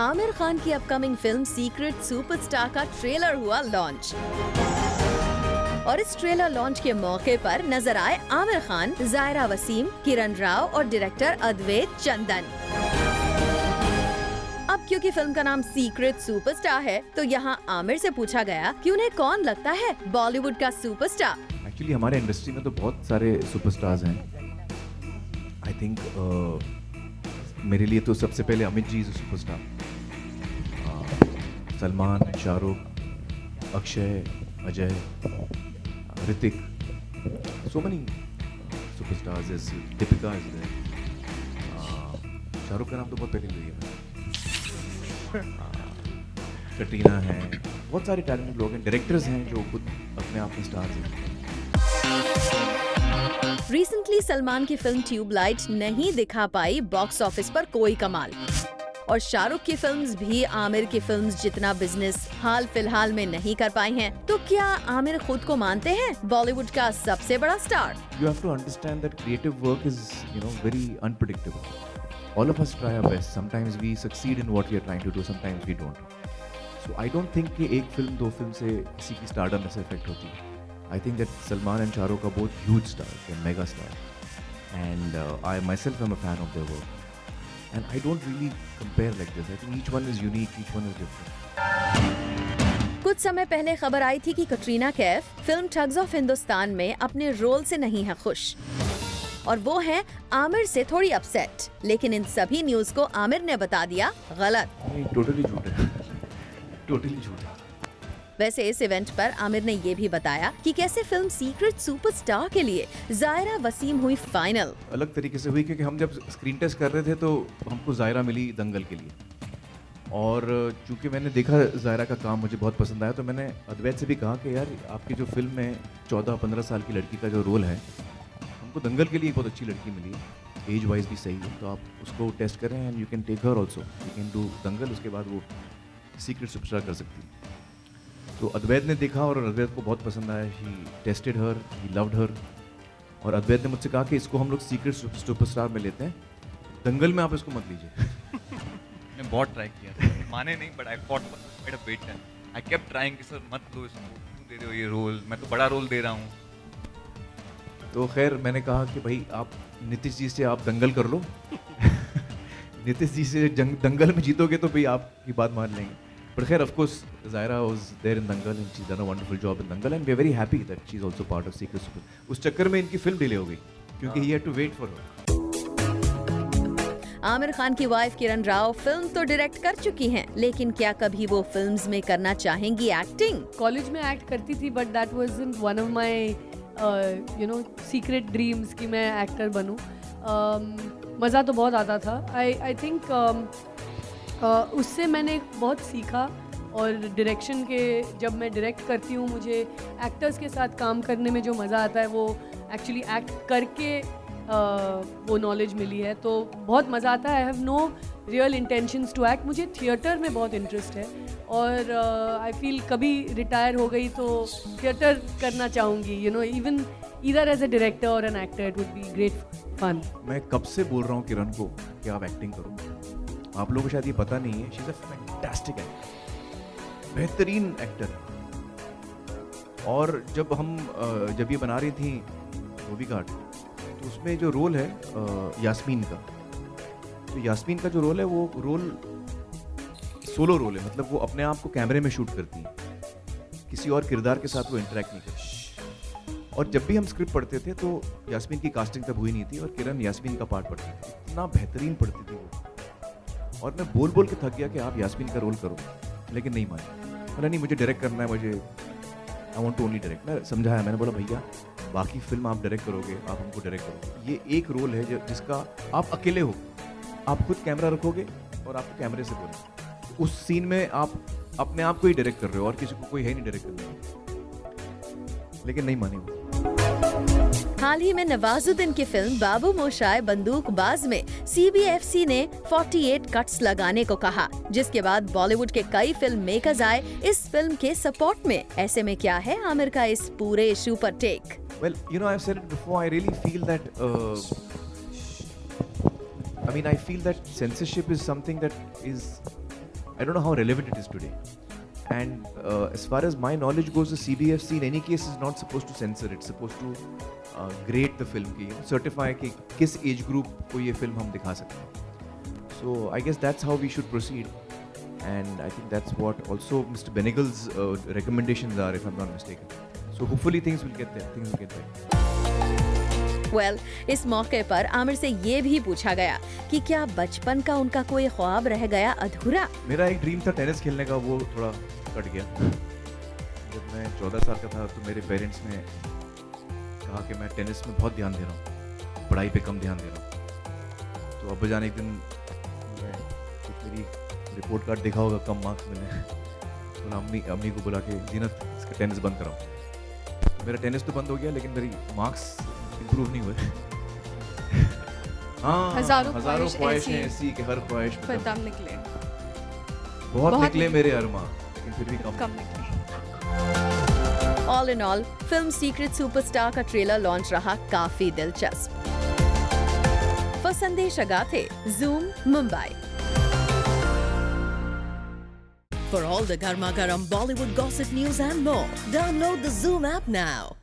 आमिर खान की upcoming film secret superstar का trailer हुआ लॉन्च और इस ट्रेलर लॉन्च के मौके पर नजर आए आमिर खान, जायरा वसीम, किरण राव और डायरेक्टर अद्वैत चंदन। अब क्योंकि फिल्म का नाम सीक्रेट सुपरस्टार है तो यहाँ आमिर से पूछा गया कि उन्हें कौन लगता है बॉलीवुड का सुपरस्टार। एक्चुअली हमारे इंडस्ट्री में तो बहुत सारे सुपरस्टार्स हैं। आई थिंक मेरे लिए तो सबसे पहले Amit ji is superstar. Salman, Shahrukh, Akshay, Ajay, Hrithik, so many superstars is Deepika is there। Shahrukh का नाम तो बहुत पहले लिया है। कटरीना है, बहुत सारे टैलेंटेड लोग हैं, डायरेक्टर्स हैं जो खुद अपने आप में स्टार्स हैं। रिसेंटली सलमान की फिल्म ट्यूबलाइट नहीं दिखा पाई बॉक्स ऑफिस पर कोई कमाल और शाहरुख की फिल्म्स भी आमिर की फिल्म्स जितना बिजनेस हाल फिलहाल में नहीं कर पाई हैं। तो क्या आमिर खुद को मानते हैं बॉलीवुड का सबसे बड़ा star? You have to understand that creative work is, very unpredictable. All of us try our best. Sometimes we succeed in what we are trying to do, sometimes we don't. So I don't think कि एक film दो film से किसी की stardom में से effect होती है। I think that Salman and Shahrukh are both huge stars, they're mega stars, and I myself am a fan of their work. And I don't really compare like this. I think each one is unique, each one is different. कुछ समय पहले खबर आई थी कि Katrina Kaif film thugs of Hindustan में अपने role से नहीं है खुश और वो है आमिर से थोड़ी अपसेट। लेकिन इन सभी न्यूज को आमिर ने बता दिया गलत। नहीं, टोटली झूठ है। टोटली झूठ है। वैसे इस इवेंट पर आमिर ने ये भी बताया कि कैसे फिल्म सीक्रेट सुपरस्टार के लिए जायरा वसीम हुई फाइनल। अलग तरीके से हुई क्योंकि हम जब स्क्रीन टेस्ट कर रहे थे तो हमको जायरा मिली दंगल के लिए, और चूंकि मैंने देखा जायरा का काम मुझे बहुत पसंद आया तो मैंने अद्वैत से भी कहा कि यार आपकी जो फिल्म में 14-15 साल की लड़की का जो रोल है, हमको दंगल के लिए बहुत अच्छी लड़की मिली है, एज वाइज भी सही है, तो आप उसको टेस्ट करें and you can take her also, you can do Dangal, उसके बाद वो सीक्रेट सुपरस्टार कर सकती है। तो अद्वैत ने देखा और अद्वैत को बहुत पसंद आया। ही tested her, he loved her, और अद्वैत ने मुझसे कहा कि इसको हम लोग सीक्रेट सुपरस्टार में लेते हैं, दंगल में आप इसको मत लीजिए। मैं बहुत ट्राई किया, माने नहीं, but I fought quite a bit and I kept trying कि सर मत लो इसको, क्यों दे रहे हो ये रोल, मैं तो बड़ा रोल दे रहा हूँ। तो खैर मैंने कहा कि भाई आप नीतीश जी से आप दंगल कर लो। नीतीश जी से दंगल में जीतोगे तो भाई आपकी बात मान लेंगे। But खैर of course Zaira was there in Dangal and she's done a wonderful job in Dangal and we're very happy that she's also part of Secret Super. उस चक्कर में इनकी फिल्म डिले हो गई क्योंकि he had to wait for her. Aamir Khan की wife Kiran Rao film तो direct कर चुकी हैं, लेकिन क्या कभी वो फिल्म्स में करना चाहेंगी एक्टिंग? कॉलेज में एक्ट करती थी but that wasn't one of my secret dreams कि मैं एक्टर बनूं। मज़ा तो बहुत आता था। आई थिंक उससे मैंने बहुत सीखा और डायरेक्शन के जब मैं डायरेक्ट करती हूँ मुझे एक्टर्स के साथ काम करने में जो मज़ा आता है वो एक्चुअली एक्ट करके वो नॉलेज मिली है, तो बहुत मज़ा आता है। I have no real intentions to act. मुझे थिएटर में बहुत इंटरेस्ट है और आई फील कभी रिटायर हो गई तो थिएटर करना चाहूँगी, even either as a director और an actor, it would be great fun. मैं कब से बोल रहा हूँ किरण को कि आप एक्टिंग करो, आप लोगों को शायद ये पता नहीं है, she is a fantastic actor, बेहतरीन एक्टर है। और जब ये बना रही थी धोबी घाट, तो उसमें जो रोल है यास्मीन का, तो यास्मीन का जो रोल है वो रोल सोलो रोल है, मतलब वो अपने आप को कैमरे में शूट करती है, किसी और किरदार के साथ वो इंटरेक्ट नहीं करती। और जब भी हम स्क्रिप्ट पढ़ते थे तो यास्मीन की कास्टिंग तब हुई नहीं थी और किरण यास्मीन का पार्ट पढ़ती थी, इतना बेहतरीन पढ़ती थी वो, और मैं बोल बोल के थक गया कि आप यास्मीन का रोल करो, लेकिन नहीं मानी। बोला नहीं मुझे डायरेक्ट करना है, मुझे I want to only direct. मैं समझाया, मैंने बोला भैया बाकी फिल्म आप डायरेक्ट करोगे, आप हमको डायरेक्ट करोगे, ये एक रोल है जिसका आप अकेले हो, आप खुद कैमरा रखोगे और आपको कैमरे से बोलना, उस सीन में आप अपने आप को ही डायरेक्ट कर रहे हो और किसी को कोई है नहीं डायरेक्ट करने, लेकिन नहीं मानी वो। हाल ही में नवाजुद्दीन की फिल्म बाबू मोशाय बंदूकबाज में CBFC ने 48 कट्स लगाने को कहा, जिसके बाद बॉलीवुड के कई फिल्म मेकर्स आए इस फिल्म के सपोर्ट में। ऐसे में क्या है आमिर का इस पूरे इशू पर take? Well, I've said it before. I really feel that. I feel that censorship is something that is I don't know how relevant it is today. And as far as my knowledge goes, the CBFC in any case is not supposed to censor. It's supposed to grade the film की, certify कि किस age group को ये film हम दिखा सकते हैं. So I guess that's how we should proceed. And I think that's what also Mr. Benegal's recommendations are, if I'm not mistaken. So hopefully things will get there. Things will get there. इस मौके पर आमिर से ये भी पूछा गया कि क्या बचपन का उनका कोई ख्वाब रह गया अधूरा। मेरा एक ड्रीम था टेनिस खेलने का, वो थोड़ा कट गया। जब मैं 14 साल का था तो मेरे पेरेंट्स ने कहा कि मैं टेनिस में बहुत ध्यान दे रहा हूँ, पढ़ाई पे कम ध्यान दे रहा हूँ। तो अब जाने एक दिन मेरी रिपोर्ट कार्ड देखा होगा, कम मार्क्स मिले, तो अम्मी को बुला के जीनत इसका टेनिस बंद कराओ। तो मेरा टेनिस तो बंद हो गया, लेकिन मेरी मार्क्स इम्प्रूव नहीं हुए। हाँ, हजारों ख्वाहिशें ऐसी कि हर ख्वाहिश में दम निकले, बहुत निकले मेरे अरमां, लेकिन फिर भी कम निकले। All in all film secret superstar का ट्रेलर लॉन्च रहा काफी दिलचस्प। फॉर संदेश अगाथे, Zoom, Mumbai. For all the Garma Garam Bollywood gossip news and more, download the Zoom app now.